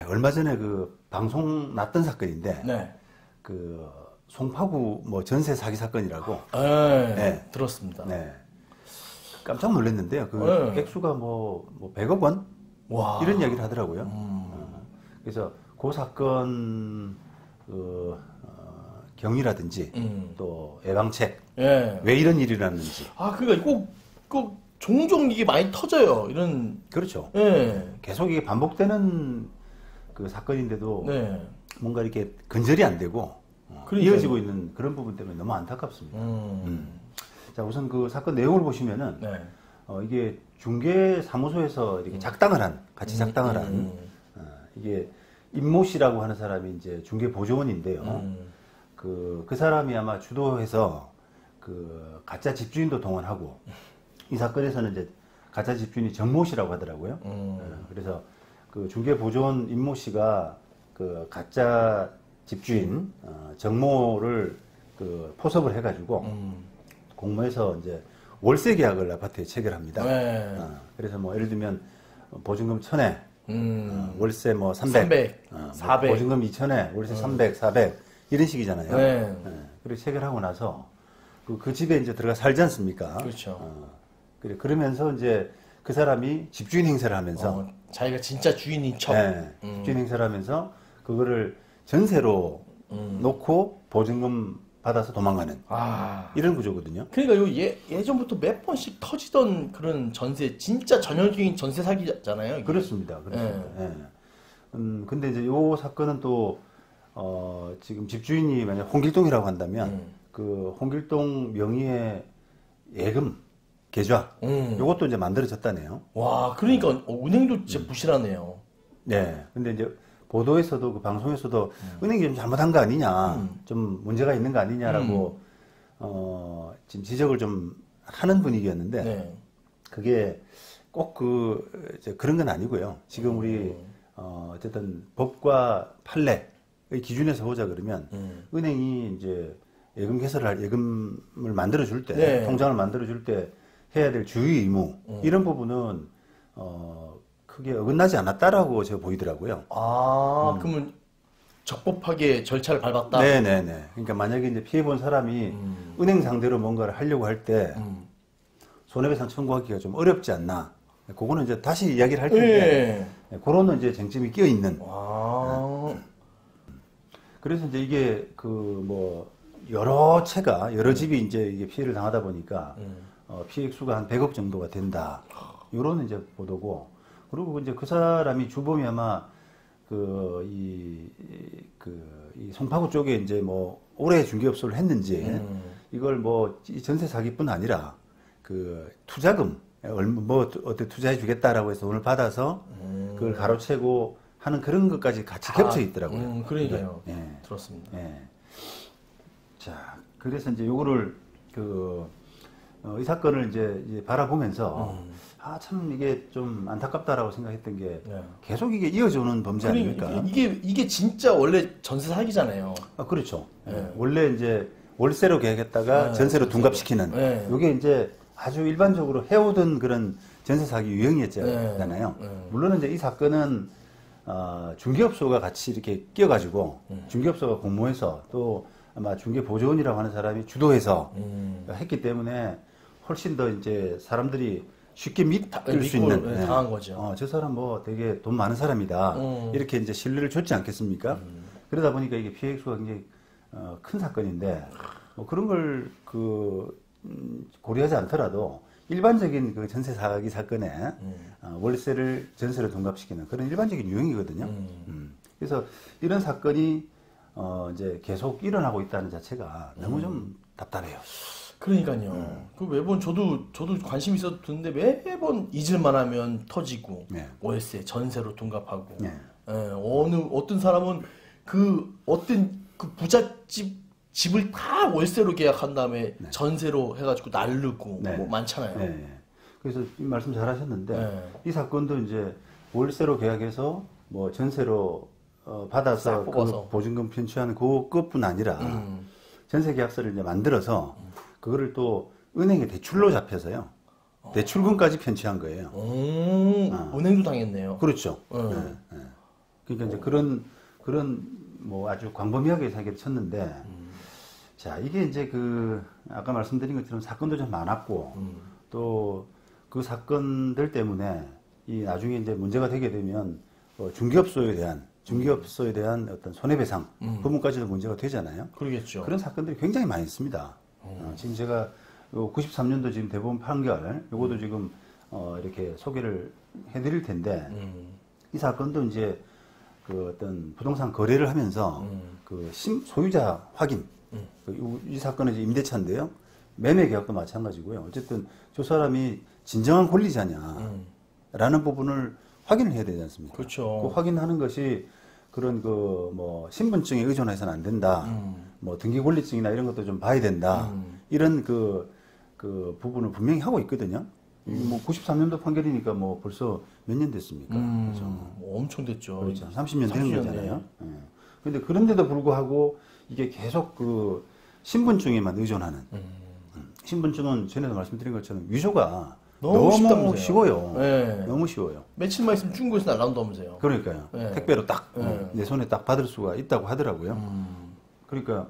얼마 전에 그 방송 났던 사건인데 네. 그 송파구 뭐 전세 사기 사건이라고. 네. 들었습니다. 네. 깜짝 놀랐는데요. 그 네. 액수가 뭐 100억 원? 와. 이런 이야기를 하더라고요. 그래서 그 사건 경위라든지 또 예방책 예. 왜 이런 일이 났는지. 그러니까 꼭 종종 이게 많이 터져요. 이런. 그렇죠. 예. 계속 이게 반복되는 그 사건인데도 네. 뭔가 이렇게 근절이 안 되고 그러니까요. 이어지고 있는 그런 부분 때문에 너무 안타깝습니다. 자, 우선 그 사건 내용을 보시면은 네. 이게 중개 사무소에서 이렇게 작당을 한, 같이 작당을 한, 이게 임모 씨라고 하는 사람이 이제 중개 보조원인데요. 그 사람이 아마 주도해서 그 가짜 집주인도 동원하고, 이 사건에서는 이제 가짜 집주인이 정모 씨라고 하더라고요. 그래서 그 중개 보조원 임모 씨가 그 가짜 집주인 정모를 그 포섭을 해가지고 공모해서 이제 월세 계약을 아파트에 체결합니다. 네. 그래서 뭐 예를 들면 보증금 1,000에 월세 뭐 300, 400. 보증금 2,000에 월세 300, 400 이런 식이잖아요. 네. 그리고 체결하고 나서 그 집에 이제 들어가 살지 않습니까? 그렇죠. 그러면서 이제 그 사람이 집주인 행세를 하면서 자기가 진짜 주인인 척. 네, 집주인 행세를 하면서 그거를 전세로 놓고 보증금 받아서 도망가는 이런 구조거든요. 그러니까 요 예전부터 몇 번씩 터지던 그런 전세, 진짜 전형적인 전세 사기잖아요. 이게. 그렇습니다. 예. 근데 이제 요 사건은 또 지금 집주인이 만약 홍길동이라고 한다면 그 홍길동 명의의 예금 계좌 요것도 이제 만들어졌다네요. 와, 그러니까 은행도 진짜 부실하네요. 네. 근데 이제 보도에서도 그 방송에서도 은행이 좀 잘못한 거 아니냐, 좀 문제가 있는 거 아니냐라고 지금 지적을 좀 하는 분위기였는데 네. 그게 꼭 그런 건 아니고요. 지금 우리 어쨌든 법과 판례의 기준에서 보자 그러면 은행이 이제 예금 개설을 예금을 만들어 줄 때, 네. 통장을 만들어 줄 때 해야 될 주의 의무 이런 부분은 크게 어긋나지 않았다라고 제가 보이더라고요. 그러면 적법하게 절차를 밟았다? 네네네. 그러니까 만약에 이제 피해본 사람이 은행 상대로 뭔가를 하려고 할 때 손해배상 청구하기가 좀 어렵지 않나. 그거는 이제 다시 이야기를 할 텐데, 그거는 이제 쟁점이 끼어 있는. 그래서 이제 이게 여러 집이 이제 이게 피해를 당하다 보니까 피해 액수가 한 100억 정도가 된다. 이런 이제 보도고. 그리고 이제 그 사람이 주범이 아마 이 송파구 쪽에 이제 뭐 오래 중개업소를 했는지 이걸 뭐 이 전세 사기뿐 아니라 그 투자금 어떻게 투자해 주겠다라고 해서 돈을 받아서 그걸 가로채고 하는 그런 것까지 같이 겹쳐 있더라고요. 그러니까요. 네. 들었습니다. 네. 자, 그래서 이제 요거를 이 사건을 이제 바라보면서 참 이게 좀 안타깝다라고 생각했던 게 계속 이게 이어져 오는 범죄 아닙니까? 이게 진짜 원래 전세 사기잖아요. 그렇죠. 원래 이제 월세로 계약했다가 전세로 둔갑시키는 이게 이제 아주 일반적으로 해오던 그런 전세 사기 유형이었잖아요. 물론 이제 이 사건은 중개업소가 같이 이렇게 끼어가지고 중개업소가 공모해서 또 아마 중개보조원이라고 하는 사람이 주도해서 했기 때문에 훨씬 더 이제 사람들이 쉽게 믿을 수 있는 당한 거죠. 저 사람 뭐 되게 돈 많은 사람이다 이렇게 이제 신뢰를 줬지 않겠습니까? 그러다 보니까 이게 피해 액수가 굉장히 큰 사건인데 뭐 그런 걸 고려하지 않더라도 일반적인 그 전세 사기 사건에 월세를 전세로 둔갑시키는 그런 일반적인 유형이거든요. 그래서 이런 사건이 이제 계속 일어나고 있다는 자체가 너무 좀 답답해요. 그러니까요. 그 매번 저도 관심 있어서 듣는데 매번 잊을만 하면 터지고 월세 전세로 둔갑하고 어떤 사람은 어떤 집을 다 월세로 계약한 다음에 전세로 해가지고 날르고 뭐 많잖아요. 그래서 이 말씀 잘하셨는데 이 사건도 이제 월세로 계약해서 뭐 전세로 받아서 그 보증금 편취하는 그것뿐 아니라 전세 계약서를 이제 만들어서 그거를 또 은행에 대출로 잡혀서요. 대출금까지 편취한 거예요. 은행도 당했네요. 그렇죠. 그러니까 이제 그런 뭐 아주 광범위하게 사기를 쳤는데, 자, 이게 이제 아까 말씀드린 것처럼 사건도 좀 많았고, 또 그 사건들 때문에 나중에 이제 문제가 되게 되면 중개업소에 대한 어떤 손해배상 부분까지도 문제가 되잖아요. 그러겠죠. 그런 사건들이 굉장히 많이 있습니다. 지금 제가 93년도 지금 대법원 판결, 요것도 지금 이렇게 소개를 해드릴 텐데, 이 사건도 이제 어떤 부동산 거래를 하면서 소유자 확인, 이 사건은 이제 임대차인데요. 매매 계약도 마찬가지고요. 어쨌든 저 사람이 진정한 권리자냐라는 부분을 확인을 해야 되지 않습니까? 그렇죠. 그 확인하는 것이 그런 신분증에 의존해서는 안 된다. 뭐 등기권리증이나 이런 것도 좀 봐야 된다. 이런 그 부분을 분명히 하고 있거든요. 뭐 93년도 판결이니까 뭐 벌써 몇 년 됐습니까? 그렇죠. 엄청 됐죠. 그렇죠. 30년 되는 30년 거잖아요. 예. 근데 그런데도 불구하고 이게 계속 신분증에만 의존하는. 신분증은 전에도 말씀드린 것처럼 위조가 너무 쉬워요. 네. 너무 쉬워요. 며칠만 있으면 중국에서 날라온다면서요. 그러니까요. 네. 택배로 딱 내 손에 딱 받을 수가 있다고 하더라고요. 그러니까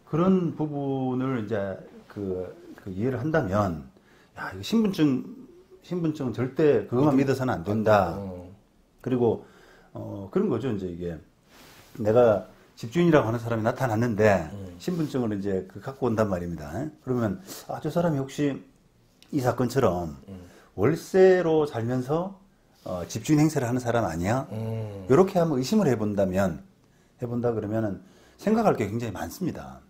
그런 부분을 이제 이해를 한다면, 야, 이거 신분증은 절대 그것만 믿어서는 안 된다. 그리고 그런 거죠. 이제 이게 내가 집주인이라고 하는 사람이 나타났는데 신분증을 이제 갖고 온단 말입니다. 그러면 저 사람이 혹시 이 사건처럼 월세로 살면서 집주인 행세를 하는 사람 아니야? 이렇게 한번 의심을 해본다 그러면은 생각할 게 굉장히 많습니다.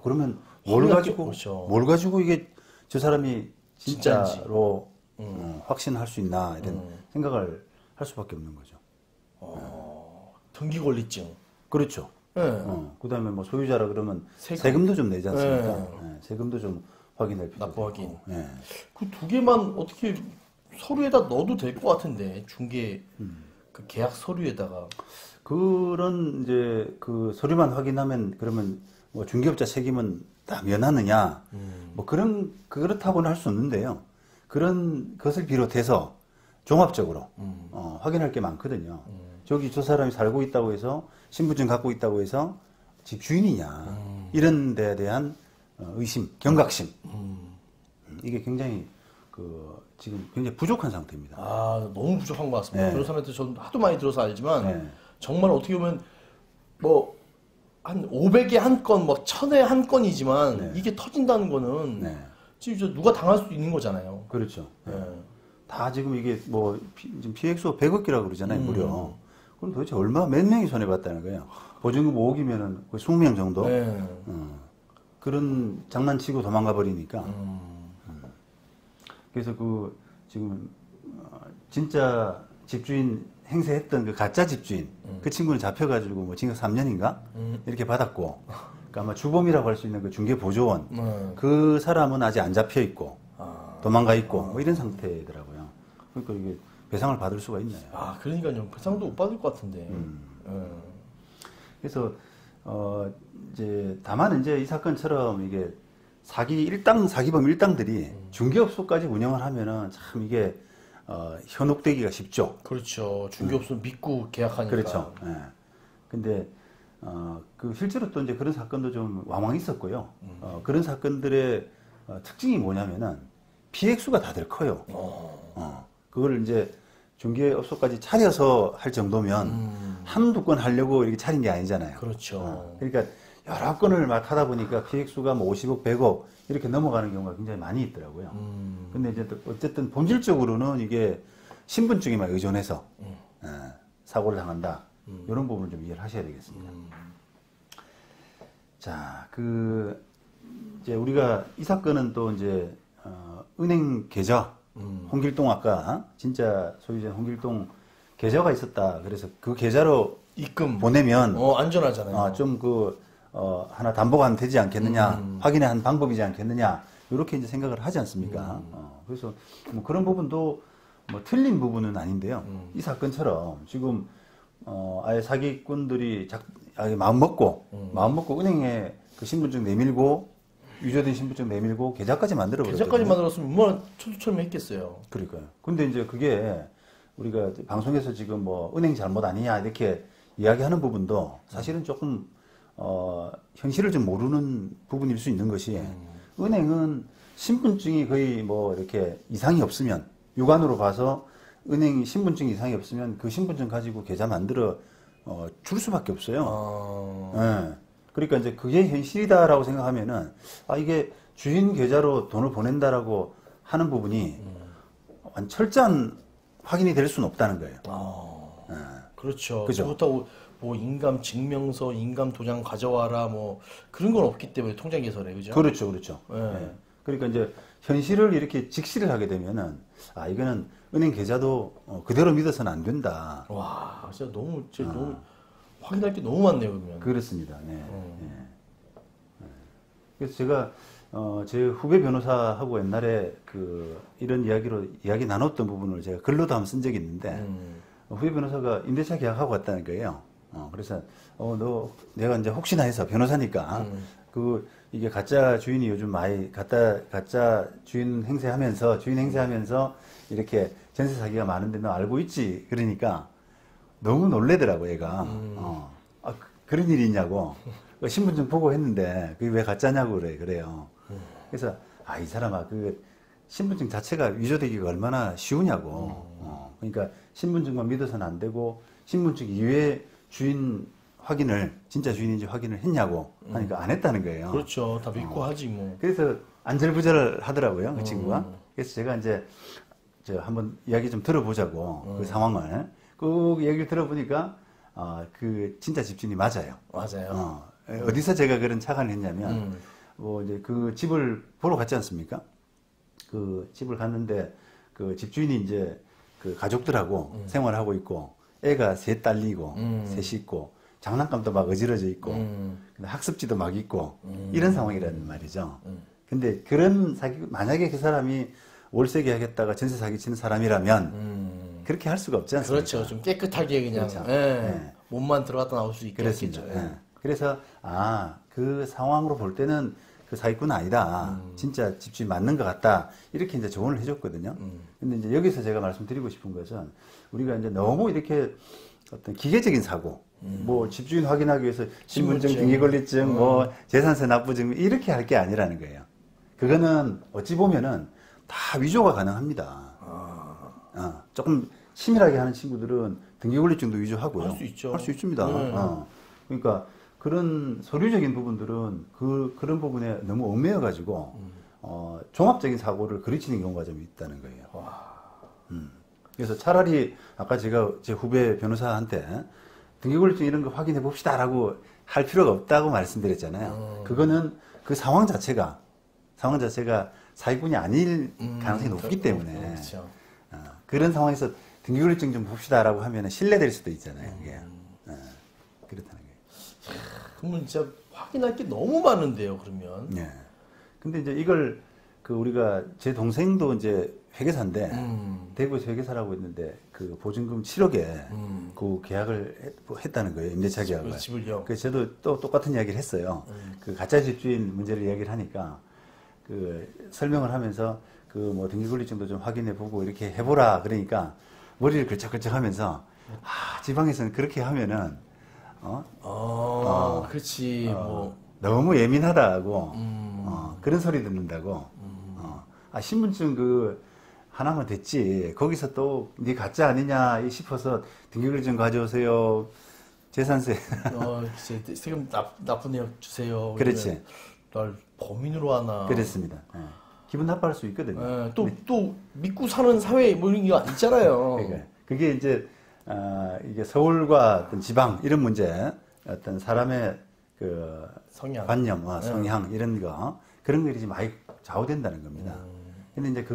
그러면 뭘 가지고 이게 저 사람이 진짜로 확신할 수 있나 이런 생각을 할 수밖에 없는 거죠. 등기권리증. 그렇죠. 네. 그다음에 뭐 소유자라 그러면 세금도 좀 내지 않습니까? 네, 세금도 좀 확인할 필요가 납부 확인. 네. 그 두 개만 어떻게 서류에다 넣어도 될 것 같은데 중개 그 계약 서류에다가 그런 이제 서류만 확인하면 그러면 뭐 중개업자 책임은 다 면하느냐? 뭐 그렇다고는 할 수 없는데요. 그런 것을 비롯해서 종합적으로 확인할 게 많거든요. 저 사람이 살고 있다고 해서 신분증 갖고 있다고 해서 집주인이냐 이런 데에 대한 의심, 경각심 이게 굉장히 지금 굉장히 부족한 상태입니다. 너무 부족한 것 같습니다. 네. 변호사한테 저는 하도 많이 들어서 알지만 네. 정말 어떻게 보면 뭐 한 500에 한 건, 뭐 1000에 한 건이지만 네. 이게 터진다는 거는 네. 지금 누가 당할 수도 있는 거잖아요. 그렇죠. 네. 다 지금 이게 뭐 지금 피해액수가 100억이라고 그러잖아요, 무려. 그럼 도대체 몇 명이 손해봤다는 거예요? 보증금 5억이면은 거의 20명 정도? 네. 그런 장난치고 도망가 버리니까. 그래서 지금 진짜 집주인 행세했던 그 가짜 집주인, 그 친구는 잡혀가지고 뭐 징역 3년인가? 이렇게 받았고, 그러니까 아마 주범이라고 할 수 있는 그 중개보조원, 그 사람은 아직 안 잡혀 있고, 도망가 있고, 뭐 이런 상태더라고요. 그러니까 이게 배상을 받을 수가 있나요? 그러니까요. 배상도 못 받을 것 같은데. 그래서, 다만 이제 이 사건처럼 이게 사기범 일당들이 중개업소까지 운영을 하면은 참 이게, 현혹되기가 쉽죠. 그렇죠. 중개업소 믿고 계약하니까. 그렇죠. 예. 근데, 실제로 또 이제 그런 사건도 좀 왕왕 있었고요. 그런 사건들의 특징이 뭐냐면은 피해액수가 다들 커요. 그걸 이제 중개업소까지 차려서 할 정도면 한두 건 하려고 이렇게 차린 게 아니잖아요. 그렇죠. 그러니까 여러 건을 막 하다 보니까 피해액수가 뭐 50억, 100억 이렇게 넘어가는 경우가 굉장히 많이 있더라고요. 근데 이제 어쨌든 본질적으로는 이게 신분증에만 의존해서 사고를 당한다. 이런 부분을 좀 이해를 하셔야 되겠습니다. 자, 이제 우리가 이 사건은 또 이제 은행 계좌, 홍길동 아까 진짜 소유자 홍길동 계좌가 있었다. 그래서 그 계좌로 입금 보내면 안전하잖아요. 좀 하나 담보가 안 되지 않겠느냐, 확인의 한 방법이지 않겠느냐, 이렇게 이제 생각을 하지 않습니까? 그래서 뭐 그런 부분도 뭐 틀린 부분은 아닌데요. 이 사건처럼 지금 아예 사기꾼들이 아예 마음 먹고 은행에 그 신분증 내밀고 유저된 신분증 내밀고 계좌까지 만들어 버렸거든요. 계좌까지 만들었으면 얼마나 천수처럼 했겠어요. 그러니까요. 근데 이제 그게 우리가 방송에서 지금 뭐 은행 잘못 아니냐 이렇게 이야기하는 부분도 사실은 조금 현실을 좀 모르는 부분일 수 있는 것이 은행은 신분증이 거의 뭐 이렇게 이상이 없으면 육안으로 봐서 은행 신분증 이상이 없으면 그 신분증 가지고 계좌 만들어 줄 수밖에 없어요. 예. 그러니까 이제 그게 현실이다라고 생각하면은 이게 주인 계좌로 돈을 보낸다라고 하는 부분이 철저한 확인이 될 수는 없다는 거예요. 예. 그렇죠. 그죠? 그렇다고 뭐 인감 증명서, 인감 도장 가져와라 뭐 그런 건 없기 때문에 통장 개설에 그죠? 그렇죠, 그렇죠. 예. 예. 그러니까 이제 현실을 이렇게 직시를 하게 되면은 이거는 은행 계좌도 그대로 믿어서는 안 된다. 와, 진짜 너무 확인할 게 너무 많네요, 그러면. 그렇습니다. 네. 네. 그래서 제가 제 후배 변호사하고 옛날에 이런 이야기 나눴던 부분을 제가 글로도 한번 쓴 적이 있는데 후배 변호사가 임대차 계약하고 왔다는 거예요. 그래서 내가 이제 혹시나 해서 변호사니까 이게 가짜 주인이 요즘 많이 가짜 주인 행세하면서 이렇게 전세 사기가 많은데 너 알고 있지? 그러니까 너무 놀래더라고 얘가. 그런 일이 있냐고. 신분증 보고 했는데 그게 왜 가짜냐고 그래요. 그래서 이 사람아 신분증 자체가 위조되기가 얼마나 쉬우냐고. 그러니까 신분증만 믿어서는 안 되고 신분증 이외에 주인 확인을 진짜 주인인지 확인을 했냐고 하니까 안 했다는 거예요. 그렇죠. 다 믿고 하지 뭐. 그래서 안절부절 하더라고요, 그 친구가. 그래서 제가 이제 한번 이야기 좀 들어보자고 그 상황을 그 얘기를 들어보니까 진짜 집주인이 맞아요. 맞아요. 어디서 제가 그런 착안을 했냐면 뭐 이제 그 집을 보러 갔지 않습니까? 그 집을 갔는데 그 집주인이 이제 그 가족들하고 생활하고 있고 애가 셋 딸리고 셋이 있고 장난감도 막 어지러져 있고 학습지도 막 있고 이런 상황이라는 말이죠. 근데 그런 만약에 그 사람이 월세 계약했다가 전세 사기 치는 사람이라면 그렇게 할 수가 없지 않습니까? 그렇죠. 좀 깨끗하게 그냥 그렇죠. 몸만 들어갔다 나올 수 있겠죠. 그래서 그 상황으로 볼 때는 그 사기꾼은 아니다. 진짜 집주인 맞는 것 같다. 이렇게 이제 조언을 해줬거든요. 근데 이제 여기서 제가 말씀드리고 싶은 것은 우리가 이제 너무 이렇게 어떤 기계적인 사고, 뭐 집주인 확인하기 위해서 신분증, 등기권리증, 뭐 재산세 납부증 이렇게 할 게 아니라는 거예요. 그거는 어찌 보면은 다 위조가 가능합니다. 조금 치밀하게 하는 친구들은 등기권리증도 위조하고요. 할 수 있죠. 할 수 있습니다. 그러니까 그런 서류적인 부분들은 그런 부분에 너무 얽매여가지고 종합적인 사고를 그르치는 경우가 좀 있다는 거예요. 그래서 차라리 아까 제가 제 후배 변호사한테 등기권리증 이런 거 확인해 봅시다라고 할 필요가 없다고 말씀드렸잖아요. 그거는 그 상황 자체가 사기꾼이 아닐 가능성이 높기 때문에 그렇죠. 그런 상황에서 등기권리증 좀 봅시다라고 하면 신뢰될 수도 있잖아요. 그게. 그렇다는 거예요. 그러면 진짜 확인할 게 너무 많은데요, 그러면. 네. 근데 이제 이걸 우리가 제 동생도 이제 회계사인데 대구에서 회계사라고 했는데 그 보증금 7억에 그 계약을 했다는 거예요. 임대차 계약을. 집을요. 그래서 저도 또 똑같은 이야기를 했어요. 그 가짜 집주인 문제를 이야기를 하니까 설명을 하면서 뭐 등기권리증도 좀 확인해 보고 이렇게 해보라 그러니까 머리를 걸쩍걸쩍 하면서 지방에서는 그렇게 하면은 그렇지. 뭐 너무 예민하다고 그런 소리 듣는다고. 신분증 하나만 됐지. 거기서 또 네 가짜 아니냐 싶어서 등기권리증 가져오세요. 재산세. 세금 나쁜 내역 주세요. 그렇지. 날 범인으로 하나. 그렇습니다. 기분 나빠할 수 있거든요. 또 믿고 사는 사회 뭐 이런 게 있잖아요. 그러니까 그게 이제 이게 서울과 어떤 지방 이런 문제, 어떤 사람의 성향, 관념, 성향 이런 거 그런 것이 많이 좌우된다는 겁니다. 근데 이제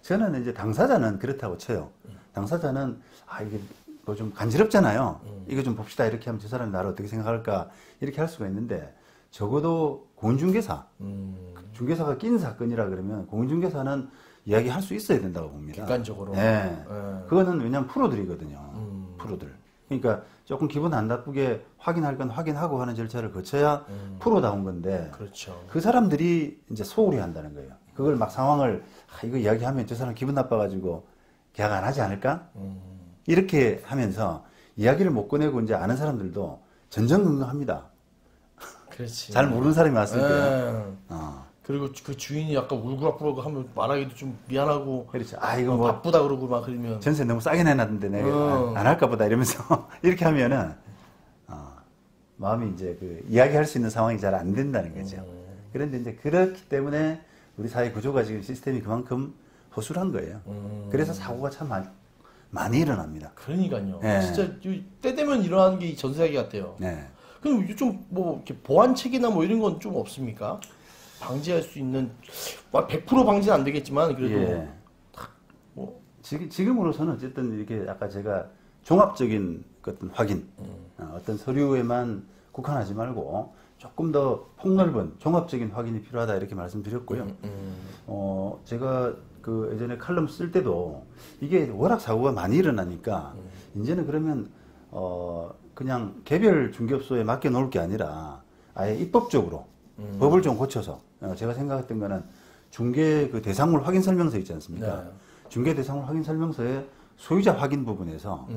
저는 이제 당사자는 그렇다고 쳐요. 당사자는 이게 뭐 좀 간지럽잖아요. 이거 좀 봅시다 이렇게 하면 저 사람이 나를 어떻게 생각할까 이렇게 할 수가 있는데 적어도 공인중개사, 중개사가 낀 사건이라 그러면 공인중개사는 이야기할 수 있어야 된다고 봅니다. 객관적으로. 네. 그거는 왜냐하면 프로들이거든요. 프로들. 그러니까 조금 기분 안 나쁘게 확인할 건 확인하고 하는 절차를 거쳐야 프로다운 건데. 그렇죠. 그 사람들이 이제 소홀히 한다는 거예요. 그걸 막 상황을 이거 이야기하면 저 사람 기분 나빠가지고 계약 안 하지 않을까? 이렇게 하면서 이야기를 못 꺼내고 이제 아는 사람들도 전전긍긍합니다. 그렇지. 잘 모르는 사람이 왔을 때. 그리고 그 주인이 약간 울고락부락 하면 말하기도 좀 미안하고. 그렇죠. 아, 이거 뭐. 바쁘다 그러고 막 그러면. 전세 너무 싸게 내놨는데 내가 안 할까 보다 이러면서 이렇게 하면은, 마음이 이제 그 이야기할 수 있는 상황이 잘 안 된다는 거죠. 그런데 이제 그렇기 때문에 우리 사회 구조가 지금 시스템이 그만큼 허술한 거예요. 그래서 사고가 참 많이 일어납니다. 그러니까요. 네. 진짜 때 되면 일어나는 게 전세사기 같아요. 네. 그럼 좀 뭐 이렇게 보완책이나 뭐 이런 건 좀 없습니까? 방지할 수 있는 100% 방지는 안 되겠지만 그래도 예. 뭐 지금으로서는 어쨌든 이렇게 아까 제가 종합적인 어떤 확인, 어떤 서류에만 국한하지 말고 조금 더 폭넓은 종합적인 확인이 필요하다 이렇게 말씀드렸고요. 제가 그 예전에 칼럼 쓸 때도 이게 워낙 사고가 많이 일어나니까 이제는 그러면 그냥 개별 중개업소에 맡겨 놓을 게 아니라 아예 입법적으로 법을 좀 고쳐서 제가 생각했던 거는 중개 그 대상물 확인 설명서 있지 않습니까? 네. 중개 대상물 확인 설명서에 소유자 확인 부분에서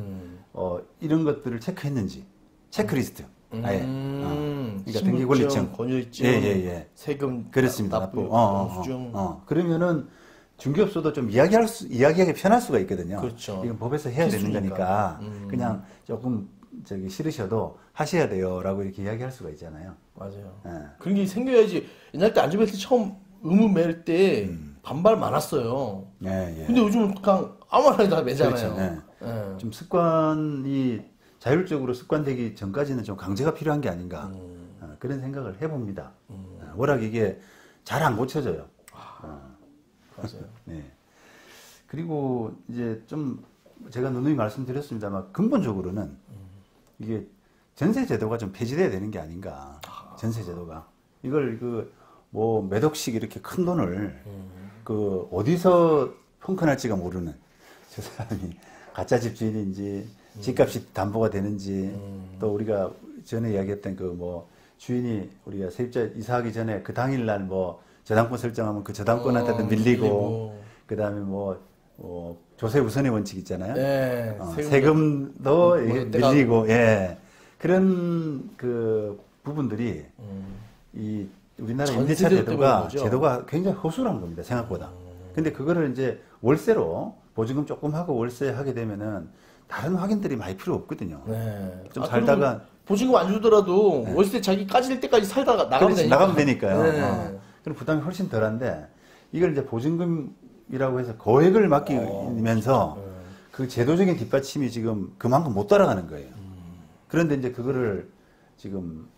이런 것들을 체크했는지 체크리스트 아예 그러니까 등기권리증, 권유증, 세금 그렇습니다. 납부 수증 그러면은 중개업소도 좀 이야기하기 편할 수가 있거든요. 그렇죠. 이건 법에서 해야 되는 필수니까. 거니까 그냥 조금 싫으셔도 하셔야 돼요라고 이렇게 이야기할 수가 있잖아요. 맞아요. 예. 그런 게 생겨야지. 옛날 때 안전벨트 처음 의무 맬 때 반발 많았어요. 예, 예. 근데 요즘은 그냥 아무나 다 매잖아요. 그렇죠. 예. 좀 습관이 자율적으로 습관되기 전까지는 좀 강제가 필요한 게 아닌가 그런 생각을 해봅니다. 워낙 이게 잘 안 고쳐져요. 맞아요. 네. 그리고 이제 좀 제가 누누이 말씀드렸습니다만 근본적으로는 이게 전세 제도가 좀 폐지돼야 되는 게 아닌가. 전세 제도가 이걸 뭐 몇 억씩 이렇게 큰 돈을 어디서 펑크날지가 모르는 저 사람이 가짜 집주인인지 집값이 담보가 되는지 또 우리가 전에 이야기했던 뭐 주인이 우리가 세입자 이사하기 전에 그 당일날 뭐 저당권 설정하면 그 저당권한테도 밀리고 그다음에 조세 우선의 원칙 있잖아요. 네, 세금도 밀리고 그런 그 부분들이 이 우리나라 임대차 제도가 굉장히 허술한 겁니다. 생각보다. 근데 그거를 이제 월세로 보증금 조금 하고 월세 하게 되면은 다른 확인들이 많이 필요 없거든요. 네. 좀 살다가 보증금 안 주더라도 월세 자기 까질 때까지 살다가 나가면 되니까요. 네. 그럼 부담이 훨씬 덜한데 이걸 이제 보증금이라고 해서 거액을 맡기면서 그 제도적인 뒷받침이 지금 그만큼 못 따라가는 거예요. 그런데 이제 그거를 지금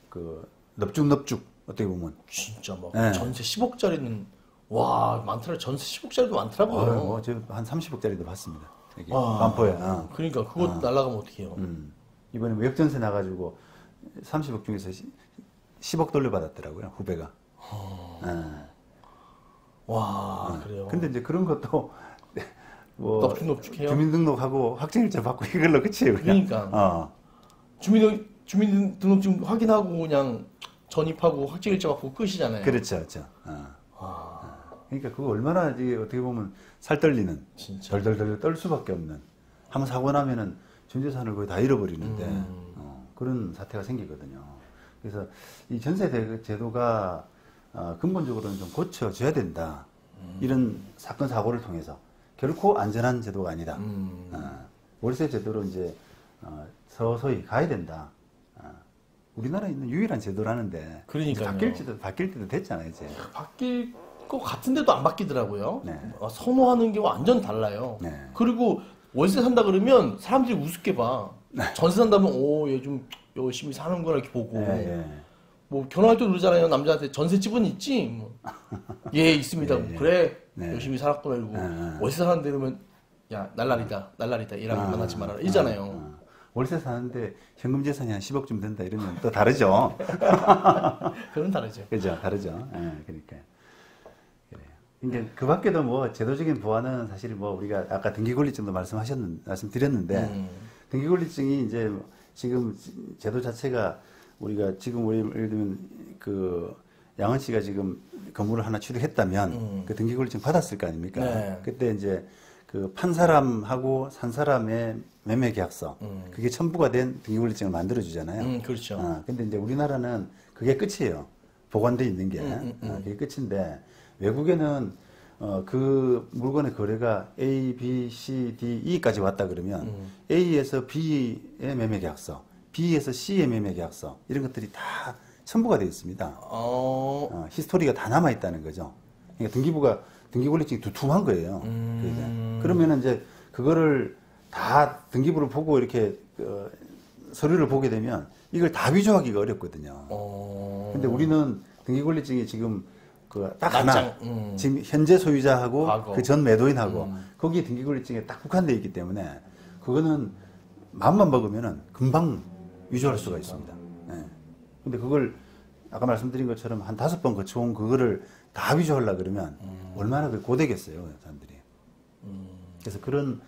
넙죽 어떻게 보면 진짜 막 전세 10억짜리는 와 많더라. 전세 10억짜리도 많더라고요. 제가 한 30억짜리도 봤습니다. 반포에. 그러니까 그거 날라가면 어떡해요. 이번에 뭐 역전세 나가지고 30억 중에서 10억 돌려받았더라고요. 후배가. 와 그래요. 근데 이제 그런 것도 뭐 넙죽해요. 주민등록하고 확정일자 받고 이걸로 끝이에요. 그냥. 그러니까 주민등록증 확인하고 그냥 전입하고 확정일자 받고 끝이잖아요. 그렇죠. 그러니까 그거 얼마나 이게 어떻게 보면 살 떨리는, 진짜. 덜덜덜 떨 수밖에 없는. 한번 사고 나면은 전 재산을 거의 다 잃어버리는데 그런 사태가 생기거든요. 그래서 이 전세 제도가 근본적으로는 좀 고쳐져야 된다. 이런 사건 사고를 통해서 결코 안전한 제도가 아니다. 월세 제도로 이제 서서히 가야 된다. 우리나라에 있는 유일한 제도라는데 그러니까요. 바뀔 때도 됐잖아요. 이제 바뀔 것 같은데도 안 바뀌더라고요. 네. 선호하는 게 완전 달라요. 네. 그리고 월세 산다 그러면 사람들이 우습게 봐. 전세 산다면 얘 좀 열심히 사는구나 이렇게 보고. 뭐 결혼할 때도 그러잖아요. 남자한테 전셋집은 있지? 뭐. 예 있습니다. 그래 열심히 살았구나 이러고 월세 사는데 그러면 야 날라리다 이랑 만나지 말아라 이잖아요. 월세 사는데 현금 재산이 한 10억쯤 된다 이러면 또 다르죠. 그건 다르죠. 그죠, 다르죠. 그러니까 그래요. 그러니까 그 밖에도 뭐 제도적인 보완은 사실 뭐 우리가 아까 등기권리증도 말씀드렸는데 등기권리증이 이제 지금 제도 자체가 우리가 지금 예를 들면 그 양은 씨가 지금 건물을 하나 취득했다면 그 등기권리증 받았을 거 아닙니까? 네. 그때 이제 그 판 사람하고 산 사람의 매매 계약서 그게 첨부가 된 등기권리증을 만들어 주잖아요. 그렇죠. 근데 이제 우리나라는 그게 끝이에요. 보관돼 있는 게 그게 끝인데 외국에는 그 물건의 거래가 A, B, C, D, E까지 왔다 그러면 A에서 B의 매매 계약서, B에서 C의 매매 계약서 이런 것들이 다 첨부가 되어 있습니다. 히스토리가 다 남아 있다는 거죠. 그러니까 등기권리증이 두툼한 거예요. 그러면은 이제 그거를 다 등기부를 보고 이렇게 서류를 보게 되면 이걸 다 위조하기가 어렵거든요. 근데 우리는 등기권리증이 지금 딱 하나, 지금 현재 소유자하고 그 전 매도인하고 거기에 등기권리증에 딱 국한되어 있기 때문에 그거는 마음만 먹으면은 금방 위조할 수가 있습니다. 예. 근데 그걸 아까 말씀드린 것처럼 한 5번 거쳐온 그거를 다 위조하려고 그러면 얼마나 고되겠어요, 사람들이. 그래서 그런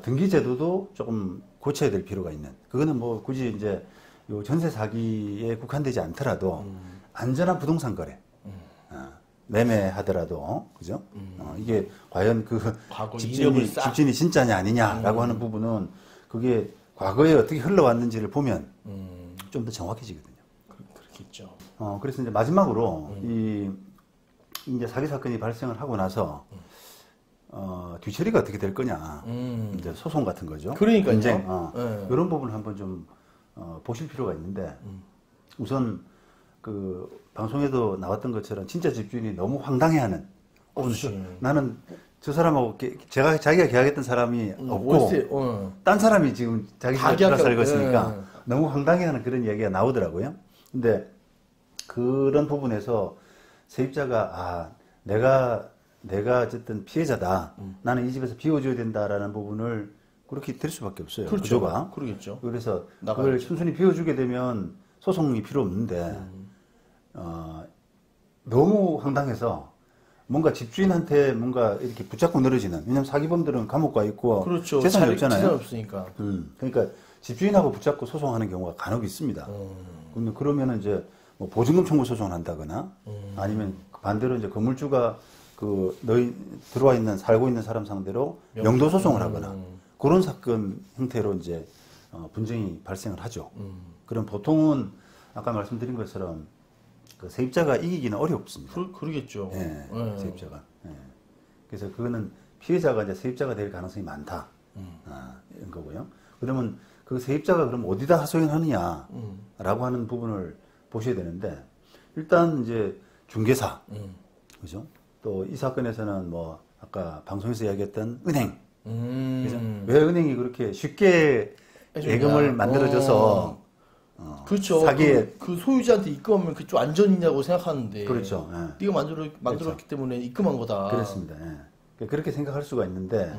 등기제도도 조금 고쳐야 될 필요가 있는. 그거는 뭐 굳이 이제 요 전세 사기에 국한되지 않더라도 안전한 부동산 거래. 매매하더라도, 그죠? 이게 과연 그 집진이 진짜냐 아니냐라고 하는 부분은 그게 과거에 어떻게 흘러왔는지를 보면 좀 더 정확해지거든요. 그렇겠죠. 그래서 이제 마지막으로 이제 사기 사건이 발생을 하고 나서 뒤처리가 어떻게 될 거냐. 이제 소송 같은 거죠. 그러니까요. 분쟁. 이런 부분을 한번 좀 보실 필요가 있는데 우선 그 방송에도 나왔던 것처럼 진짜 집주인이 너무 황당해하는. 나는 저 사람하고 자기가 계약했던 사람이 없고 딴 사람이 지금 자기 집에 들어서 살고 있으니까 너무 황당해하는 그런 이야기가 나오더라고요. 근데 그런 부분에서 세입자가 내가 어쨌든 피해자다. 나는 이 집에서 비워줘야 된다라는 부분을 그렇게 될 수밖에 없어요. 그렇죠. 구조가. 그러겠죠. 그래서 그걸 순순히 비워주게 되면 소송이 필요 없는데 너무 황당해서 뭔가 집주인한테 뭔가 이렇게 붙잡고 늘어지는. 왜냐면 사기범들은 감옥 가 있고 그렇죠. 재산이 없잖아요. 재산 없으니까. 그러니까 집주인하고 붙잡고 소송하는 경우가 간혹 있습니다. 근데 그러면은 이제 뭐 보증금 청구 소송을 한다거나 아니면 반대로 이제 건물주가 너희 들어와 있는 살고 있는 사람 상대로 명도 소송을 하거나 그런 사건 형태로 이제 분쟁이 발생을 하죠. 그럼 보통은 아까 말씀드린 것처럼 그 세입자가 이기기는 어렵습니다. 그러겠죠. 예, 세입자가. 예. 그래서 그거는 피해자가 이제 세입자가 될 가능성이 많다. 이런 거고요. 그러면 그 세입자가 그럼 어디다 하소연하느냐라고 하는 부분을 보셔야 되는데 일단 이제 중개사, 그죠? 또 이 사건에서는 뭐 아까 방송에서 이야기했던 은행, 그죠? 왜 은행이 그렇게 쉽게 예금을 만들어줘서 그렇죠. 사기에 그 소유자한테 입금하면 그쪽 안전이냐고 생각하는데. 그렇죠. 예. 네가 만들었기 그렇죠. 때문에 입금한 거다. 그렇습니다. 예. 그렇게 생각할 수가 있는데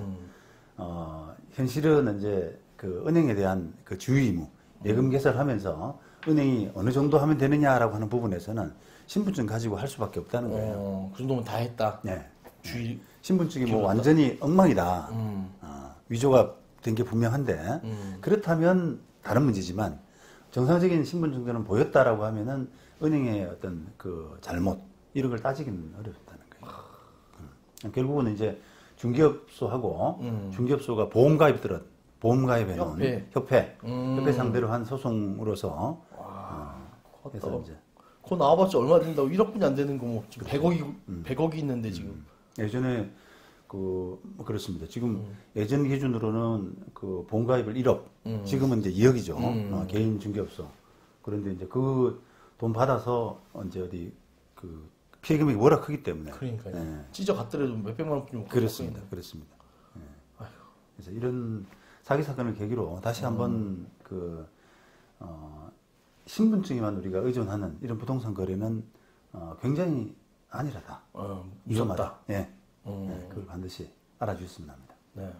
현실은 이제 그 은행에 대한 그 주의 의무, 예금 개설하면서 은행이 어느 정도 하면 되느냐라고 하는 부분에서는 신분증 가지고 할 수밖에 없다는 거예요. 그 정도면 다 했다. 네. 주의 신분증이 뭐 완전히 엉망이다. 위조가 된 게 분명한데 그렇다면 다른 문제지만 정상적인 신분증들은 보였다라고 하면은 은행의 어떤 그 잘못 이런 걸 따지기는 어렵다는 거예요. 결국은 이제 중개업소하고 중개업소가 보험가입해 놓은 협회 상대로 한 소송으로서 해서 이제 그거 나와봤자 얼마 된다고 1억분이 안 되는 거 뭐 지금 100억이 있는데 지금 예전에 그렇습니다. 지금 예전 기준으로는 그 보험가입을 1억, 지금은 이제 2억이죠. 개인 중개업소. 그런데 이제 그 돈 받아서 이제 어디 그 피해 금액이 워낙 크기 때문에. 그러니까요. 예. 찢어 갔더라도 몇백만 원뿐이 그렇습니다. 그렇습니다. 예. 그래서 이런 사기 사건을 계기로 다시 한번 신분증에만 우리가 의존하는 이런 부동산 거래는 굉장히 안일하다. 무섭다. 예. 그걸 반드시 알아주셨으면 합니다. 네.